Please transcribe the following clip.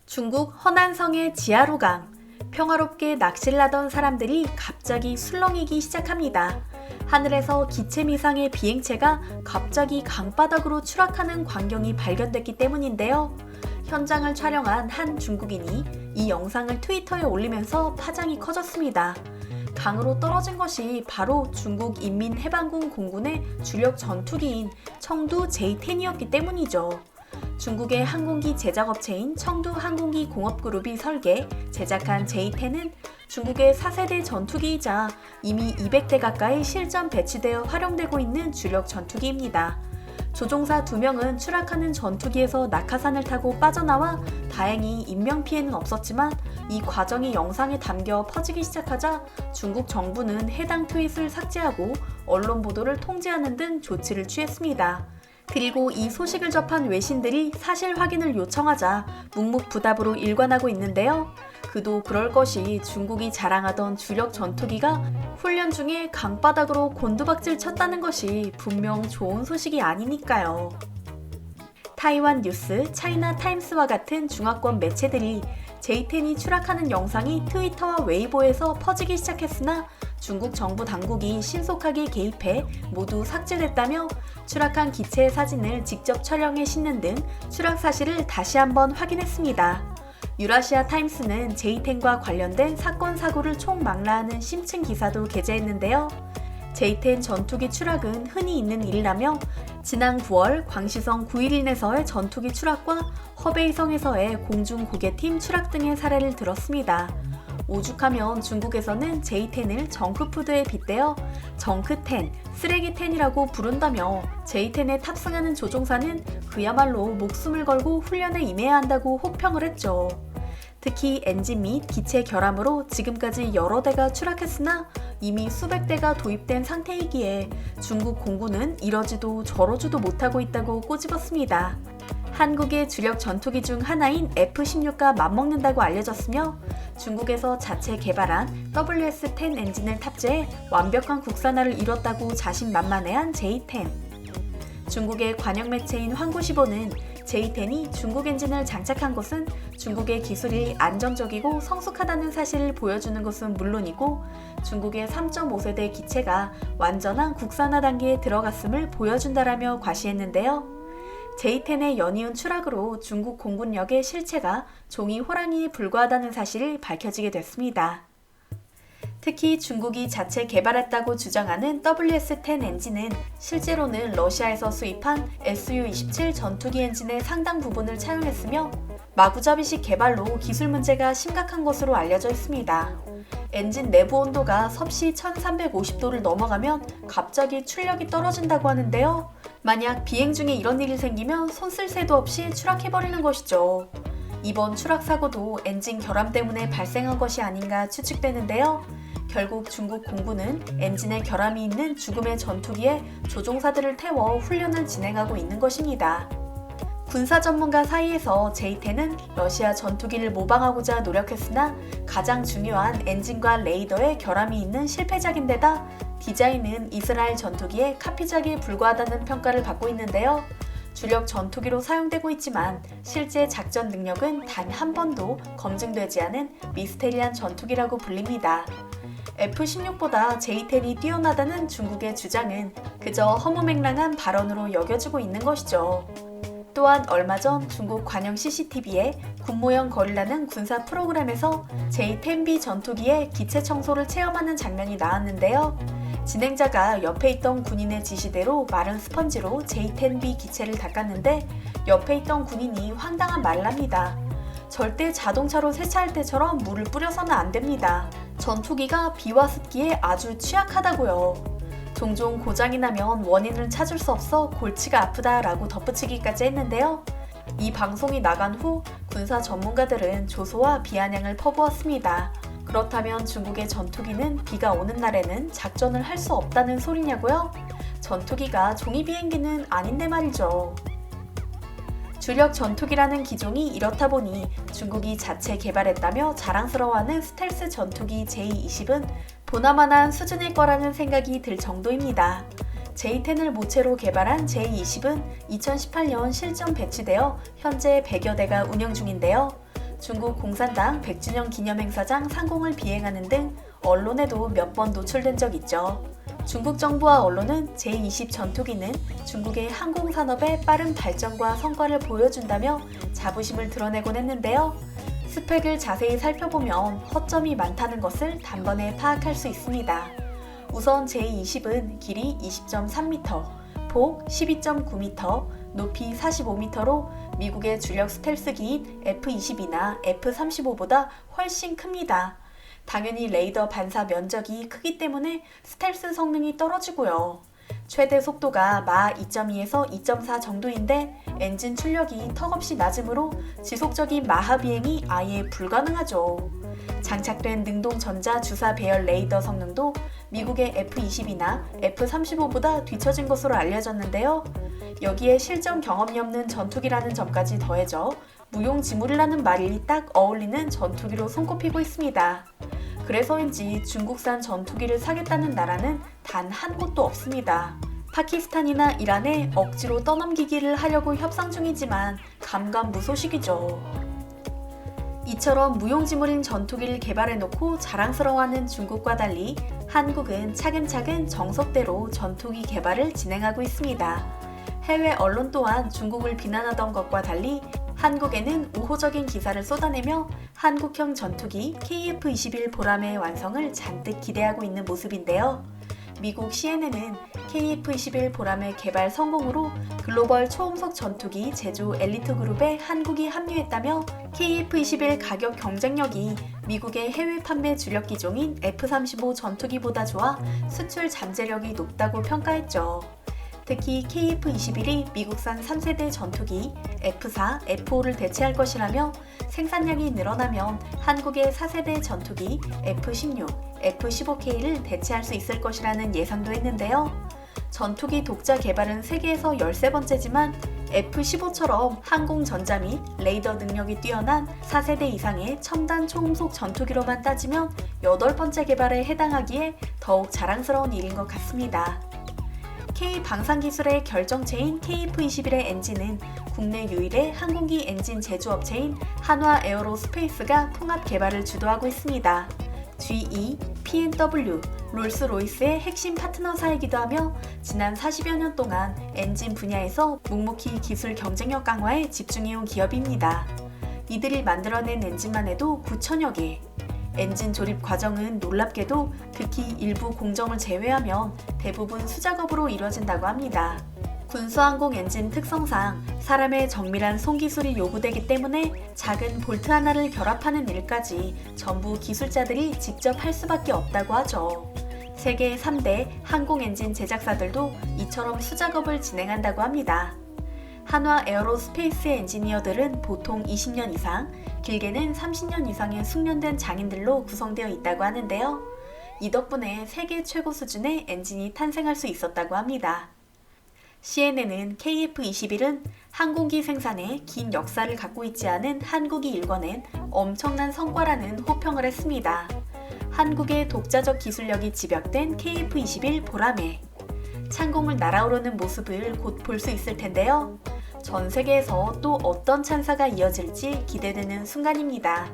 중국 허난성의 지하로강. 평화롭게 낚시를 하던 사람들이 갑자기 술렁이기 시작합니다. 하늘에서 기체미상의 비행체가 갑자기 강바닥으로 추락하는 광경이 발견됐기 때문인데요. 현장을 촬영한 한 중국인이 이 영상을 트위터에 올리면서 파장이 커졌습니다. 강으로 떨어진 것이 바로 중국 인민해방군 공군의 주력 전투기인 청두 J-10이었기 때문이죠. 중국의 항공기 제작업체인 청두 항공기 공업그룹이 설계, 제작한 J-10은 중국의 4세대 전투기이자 이미 200대 가까이 실전 배치되어 활용되고 있는 주력 전투기입니다. 조종사 2명은 추락하는 전투기에서 낙하산을 타고 빠져나와 다행히 인명피해는 없었지만 이 과정이 영상에 담겨 퍼지기 시작하자 중국 정부는 해당 트윗을 삭제하고 언론 보도를 통제하는 등 조치를 취했습니다. 그리고 이 소식을 접한 외신들이 사실 확인을 요청하자 묵묵부답으로 일관하고 있는데요. 그도 그럴 것이 중국이 자랑하던 주력 전투기가 훈련 중에 강바닥으로 곤두박질 쳤다는 것이 분명 좋은 소식이 아니니까요. 타이완 뉴스, 차이나 타임스와 같은 중화권 매체들이 J-10이 추락하는 영상이 트위터와 웨이보에서 퍼지기 시작했으나 중국 정부 당국이 신속하게 개입해 모두 삭제됐다며 추락한 기체의 사진을 직접 촬영해 싣는 등 추락 사실을 다시 한번 확인했습니다. 유라시아 타임스는 J-10과 관련된 사건 사고를 총망라하는 심층 기사도 게재했는데요. J-10 전투기 추락은 흔히 있는 일이라며 지난 9월 광시성 9.11에서의 전투기 추락과 허베이성에서의 공중고개팀 추락 등의 사례를 들었습니다. 오죽하면 중국에서는 J-10을 정크푸드에 빗대어 정크10, 쓰레기10이라고 부른다며 J-10에 탑승하는 조종사는 그야말로 목숨을 걸고 훈련에 임해야 한다고 혹평을 했죠. 특히 엔진 및 기체 결함으로 지금까지 여러 대가 추락했으나 이미 수백 대가 도입된 상태이기에 중국 공군은 이러지도 저러지도 못하고 있다고 꼬집었습니다. 한국의 주력 전투기 중 하나인 F-16과 맞먹는다고 알려졌으며 중국에서 자체 개발한 WS-10 엔진을 탑재해 완벽한 국산화를 이뤘다고 자신만만해한 J-10. 중국의 관영 매체인 황구시보는 J-10이 중국 엔진을 장착한 것은 중국의 기술이 안정적이고 성숙하다는 사실을 보여주는 것은 물론이고 중국의 3.5세대 기체가 완전한 국산화 단계에 들어갔음을 보여준다라며 과시했는데요. J-10의 연이은 추락으로 중국 공군력의 실체가 종이 호랑이에 불과하다는 사실이 밝혀지게 됐습니다. 특히 중국이 자체 개발했다고 주장하는 WS-10 엔진은 실제로는 러시아에서 수입한 Su-27 전투기 엔진의 상당 부분을 차용했으며 마구잡이식 개발로 기술 문제가 심각한 것으로 알려져 있습니다. 엔진 내부 온도가 섭씨 1350도를 넘어가면 갑자기 출력이 떨어진다고 하는데요. 만약 비행 중에 이런 일이 생기면 손 쓸 새도 없이 추락해버리는 것이죠. 이번 추락 사고도 엔진 결함 때문에 발생한 것이 아닌가 추측되는데요. 결국 중국 공군은 엔진에 결함이 있는 죽음의 전투기에 조종사들을 태워 훈련을 진행하고 있는 것입니다. 군사 전문가 사이에서 J-10은 러시아 전투기를 모방하고자 노력했으나 가장 중요한 엔진과 레이더에 결함이 있는 실패작인데다 디자인은 이스라엘 전투기의 카피작에 불과하다는 평가를 받고 있는데요. 주력 전투기로 사용되고 있지만 실제 작전 능력은 단 한 번도 검증되지 않은 미스테리한 전투기라고 불립니다. F-16보다 J-10이 뛰어나다는 중국의 주장은 그저 허무맹랑한 발언으로 여겨지고 있는 것이죠. 또한 얼마 전 중국 관영 CCTV에 군모형 거리라는 군사 프로그램에서 J-10B 전투기의 기체 청소를 체험하는 장면이 나왔는데요. 진행자가 옆에 있던 군인의 지시대로 마른 스펀지로 J-10B 기체를 닦았는데 옆에 있던 군인이 황당한 말을 합니다. 절대 자동차로 세차할 때처럼 물을 뿌려서는 안 됩니다. 전투기가 비와 습기에 아주 취약하다고요. 종종 고장이 나면 원인을 찾을 수 없어 골치가 아프다라고 덧붙이기까지 했는데요. 이 방송이 나간 후 군사 전문가들은 조소와 비아냥을 퍼부었습니다. 그렇다면 중국의 전투기는 비가 오는 날에는 작전을 할 수 없다는 소리냐고요? 전투기가 종이 비행기는 아닌데 말이죠. 주력 전투기라는 기종이 이렇다 보니 중국이 자체 개발했다며 자랑스러워하는 스텔스 전투기 J-20은 보나마나한 수준일 거라는 생각이 들 정도입니다. J-10을 모체로 개발한 J-20은 2018년 실전 배치되어 현재 100여 대가 운영 중인데요. 중국 공산당 100주년 기념행사장 상공을 비행하는 등 언론에도 몇 번 노출된 적 있죠. 중국 정부와 언론은 제-20 전투기는 중국의 항공산업의 빠른 발전과 성과를 보여준다며 자부심을 드러내곤 했는데요. 스펙을 자세히 살펴보면 허점이 많다는 것을 단번에 파악할 수 있습니다. 우선 제-20은 길이 20.3m, 폭 12.9m, 높이 45m로 미국의 주력 스텔스기인 F-22나 F-35보다 훨씬 큽니다. 당연히 레이더 반사 면적이 크기 때문에 스텔스 성능이 떨어지고요. 최대 속도가 마 2.2에서 2.4 정도인데 엔진 출력이 턱없이 낮으므로 지속적인 마하 비행이 아예 불가능하죠. 장착된 능동 전자 주사 배열 레이더 성능도 미국의 F-22나 F-35보다 뒤처진 것으로 알려졌는데요. 여기에 실전 경험이 없는 전투기라는 점까지 더해져 무용지물이라는 말이 딱 어울리는 전투기로 손꼽히고 있습니다. 그래서인지 중국산 전투기를 사겠다는 나라는 단 한 곳도 없습니다. 파키스탄이나 이란에 억지로 떠넘기기를 하려고 협상 중이지만 감감무소식이죠. 이처럼 무용지물인 전투기를 개발해놓고 자랑스러워하는 중국과 달리 한국은 차근차근 정석대로 전투기 개발을 진행하고 있습니다. 해외 언론 또한 중국을 비난하던 것과 달리 한국에는 우호적인 기사를 쏟아내며 한국형 전투기 KF-21 보람의 완성을 잔뜩 기대하고 있는 모습인데요. 미국 CNN은 KF-21 보람의 개발 성공으로 글로벌 초음속 전투기 제조 엘리트 그룹에 한국이 합류했다며 KF-21 가격 경쟁력이 미국의 해외 판매 주력 기종인 F-35 전투기보다 좋아 수출 잠재력이 높다고 평가했죠. 특히 KF-21이 미국산 3세대 전투기 F-4, F-5를 대체할 것이라며 생산량이 늘어나면 한국의 4세대 전투기 F-16, F-15K를 대체할 수 있을 것이라는 예상도 했는데요. 전투기 독자 개발은 세계에서 13번째지만 F-15처럼 항공전자 및 레이더 능력이 뛰어난 4세대 이상의 첨단 초음속 전투기로만 따지면 8번째 개발에 해당하기에 더욱 자랑스러운 일인 것 같습니다. K방산기술의 결정체인 KF-21의 엔진은 국내 유일의 항공기 엔진 제조업체인 한화 에어로스페이스가 통합 개발을 주도하고 있습니다. GE, P&W, 롤스로이스의 핵심 파트너사이기도 하며 지난 40여 년 동안 엔진 분야에서 묵묵히 기술 경쟁력 강화에 집중해온 기업입니다. 이들이 만들어낸 엔진만 해도 9천여 개. 엔진 조립 과정은 놀랍게도 극히 일부 공정을 제외하면 대부분 수작업으로 이루어진다고 합니다. 군수항공 엔진 특성상 사람의 정밀한 손기술이 요구되기 때문에 작은 볼트 하나를 결합하는 일까지 전부 기술자들이 직접 할 수밖에 없다고 하죠. 세계 3대 항공 엔진 제작사들도 이처럼 수작업을 진행한다고 합니다. 한화 에어로스페이스의 엔지니어들은 보통 20년 이상, 길게는 30년 이상의 숙련된 장인들로 구성되어 있다고 하는데요. 이 덕분에 세계 최고 수준의 엔진이 탄생할 수 있었다고 합니다. CNN은 KF-21은 항공기 생산에 긴 역사를 갖고 있지 않은 한국이 일궈낸 엄청난 성과라는 호평을 했습니다. 한국의 독자적 기술력이 집약된 KF-21 보람에 창공을 날아오르는 모습을 곧 볼 수 있을 텐데요. 전 세계에서 또 어떤 찬사가 이어질지 기대되는 순간입니다.